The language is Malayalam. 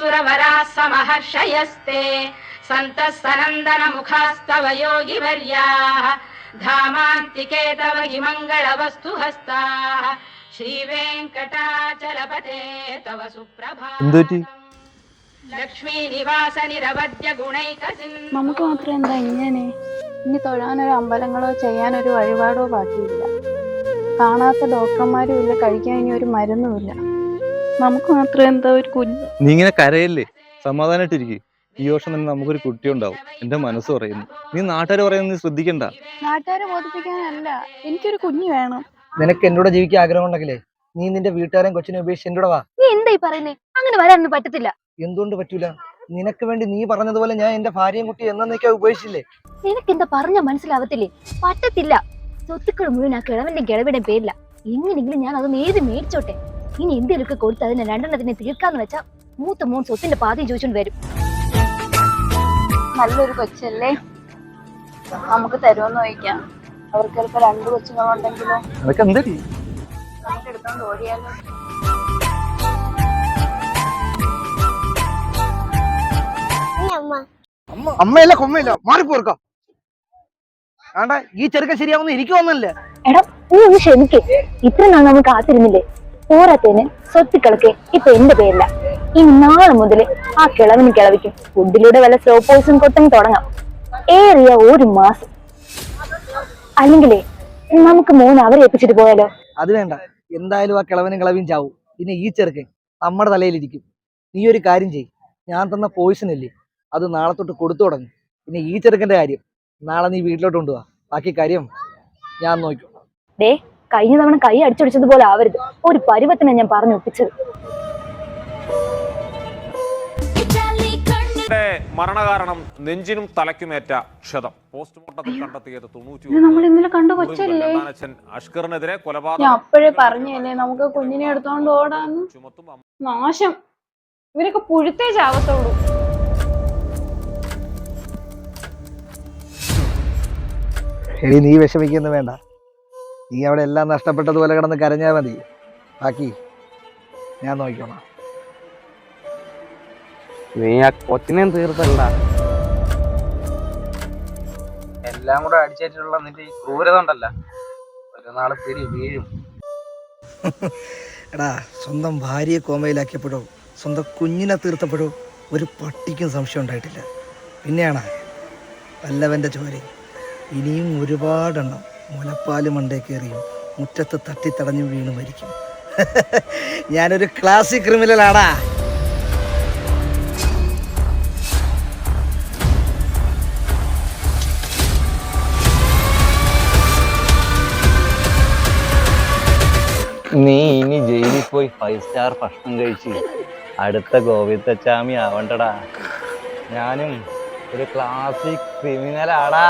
सुरवराः समहर्षयस्ते सन्तः सनन्दनमुखास्तव योगिवर्याः धामान्तिके तव हि मङ्गलवस्तु हस्ताः श्रीवेङ्कटाचलपते तव सुप्रभातम् लक्ष्मीनिवास निरवध्य गुणैकसिन्धुः. നമുക്ക് മാത്രം എന്താ ഇങ്ങനെ? ഇനി തൊഴാനൊരു അമ്പലങ്ങളോ ചെയ്യാനൊരു വഴിപാടോ ബാക്കിയില്ല. കാണാത്ത ഡോക്ടർമാരും ഇല്ല, കഴിക്കാൻ ഇനി ഒരു മരുന്നുമില്ല. നമുക്ക് മാത്രം എന്താ ഒരു കുഞ്ഞ്? നീ ഇങ്ങനെ കരയല്ലേ, സമാധാനായിട്ടിരിക്കും. ഈ വർഷം തന്നെ നമുക്കൊരു കുട്ടി ഉണ്ടാവും. എന്റെ മനസ്സ് പറയുന്നു. നീ നാട്ടുകാർ പറയുന്നത് നീ ശ്രദ്ധിക്കണ്ട. നാട്ടുകാരെ ബോധിപ്പിക്കാനല്ല, എനിക്കൊരു കുഞ്ഞ് വേണം. നിനക്ക് എന്നോട് ജീവിക്കാൻ ആഗ്രഹം ഉണ്ടെങ്കിലേ നീ നിന്റെ വീട്ടുകാരെയും കൊച്ചിനെ ഉപേക്ഷിച്ച് എന്നോട് വാ. നീ എന്തായി പറയുന്നേ? അങ്ങനെ വരാനൊന്നും പറ്റത്തില്ല. എന്തുകൊണ്ട് പറ്റൂല? നിനക്ക് വേണ്ടി നീ പറഞ്ഞതുപോലെ ഞാൻ എന്റെ ഭാര്യയും കുട്ടി എന്നേക്കാ ഉപേക്ഷിച്ചില്ലേ? നിനക്ക് എന്താ പറഞ്ഞ മനസ്സിലാവത്തില്ലേ? പറ്റത്തില്ല. സ്വത്തുക്കൾ മുഴുവൻ ആ കിഴവന്റെ കിഴവിടെ പേരില്ല. എങ്ങനെയെങ്കിലും ഞാൻ അതൊന്ന് എഴുതി മേടിച്ചോട്ടെ. ഇനി എന്തെങ്കിലുമൊക്കെ കൊടുത്ത് അതിനെ രണ്ടെണ്ണത്തിനെ തീർക്കാന്ന് വെച്ചാ മൂത്ത മോൻ സ്വത്തിന്റെ പാതിയും ചോദിച്ചോണ്ട് വരും. നല്ലൊരു കൊച്ചല്ലേ, നമുക്ക് തരുമെന്ന് ചോദിക്കാം. അവർക്ക് ചിലപ്പോ 2 കൊച്ചുങ്ങളുണ്ടെങ്കിലോ അതൊക്കെ എന്തടി? നമുക്ക് എടുത്തോണ്ട് ഓടിയാലോ? അമ്മയല്ല കൊമ്മയില്ല, മാറിപ്പോർക്കാം. ആണ്ട ഈ ചെറുക്കൻ ശരിയാവുന്ന എനിക്ക് തോന്നല്ലേ. എടാ നീ ഒന്ന് ക്ഷമിക്കേ. ഇത്ര നാൾ നമ്മൾ കാത്തിരുന്നില്ലേ? പോരാത്തതിന് സ്വത്തുക്കളൊക്കെ ഇപ്പൊ എന്റെ പേരില്ല. ഇനി നാളെ മുതല് ആ കിളവിന് കിളവിക്കും ഫുഡിലൂടെ വല്ല സ്ലോ പോയിസൺ കൊട്ടം തുടങ്ങാം. ഏറിയ 1 മാസം. അല്ലെങ്കിലേ നമുക്ക് മോൻ അവരെ ഏൽപ്പിച്ചിട്ട് പോയാലോ? അത് വേണ്ട, എന്തായാലും ആ കിളവനും കിളവിയും ചാവും. പിന്നെ ഈ ചെറുക്കൻ നമ്മുടെ തലയിലിരിക്കും. നീ ഒരു കാര്യം ചെയ്യ്, ഞാൻ തന്ന പോയിസൺ ഇല്ലേ അത് നാളെ തൊട്ട് കൊടുത്തു തുടങ്ങി. പിന്നെ ഈ ചെറുക്കന്റെ കാര്യം നാളെ നീ വീട്ടിലോട്ട് കൊണ്ടുപോവാ. ബാക്കി കാര്യം ഞാൻ നോക്കും. ദേ കഴിഞ്ഞ തവണ കൈ അടിച്ചൊടിച്ചതുപോലെ ആവരുത്. ഒരു പരുവത്തിനെ ഞാൻ പറഞ്ഞു ഒപ്പിച്ചത്. മരണകാരണം നെഞ്ചിനും തലയ്ക്കുമേറ്റ ക്ഷതം. പോസ്റ്റ്മോർട്ടത്തിൽ കണ്ടെത്തിയത് നമ്മൾ ഇന്നലെ കണ്ട കൊച്ചല്ലേ? അഷ്കറിനെതിരെ ഞാൻ കൊലപാതകം. അപ്പോഴേ പറഞ്ഞല്ലേ നമുക്ക് കുഞ്ഞിനെ എടുത്തോണ്ട് ഓടാന്ന്. നാശം, ഇവരൊക്കെ പുഴുത്തേ ചാവത്തുള്ളൂ. എടി നീ വിഷമിക്കൊന്നും വേണ്ട. നീ അവിടെ എല്ലാം നഷ്ടപ്പെട്ടതുപോലെ കിടന്ന് കരഞ്ഞാൽ മതി. ബാക്കി ഞാൻ നോക്കിക്കോളാം. നീ ആ കൊച്ചിനെ തീർത്തല്ല. എല്ലാം കൂടെ അടിച്ചേറ്റുള്ള നിന്റെ ഈ ക്രൂരത ഉണ്ടല്ല, ഒരു നാള് തിരി വീഴും. എടാ, സ്വന്തം ഭാര്യയെ കോമയിലാക്കിയപ്പോഴോ സ്വന്തം കുഞ്ഞിനെ തീർത്തപ്പോഴോ ഒരു പട്ടിക്കും സംശയം ഉണ്ടായിട്ടില്ല. പിന്നെയാണ് വല്ലവൻ്റെ ചോര. ഇനിയും ഒരുപാടെണ്ണം മുലപ്പാല് മണ്ടേ കയറിയും മുറ്റത്ത് തട്ടിത്തടഞ്ഞും വീണ് മരിക്കും. ഞാനൊരു ക്ലാസിക് ക്രിമിനലാടാ. നീ ഇനി ജയിലിൽ പോയി 5 സ്റ്റാർ ഭക്ഷണം കഴിച്ച് അടുത്ത ഗോവിന്ദച്ചാമി ആവണ്ടടാ. ഞാനും ഒരു ക്ലാസിക് ക്രിമിനലാടാ.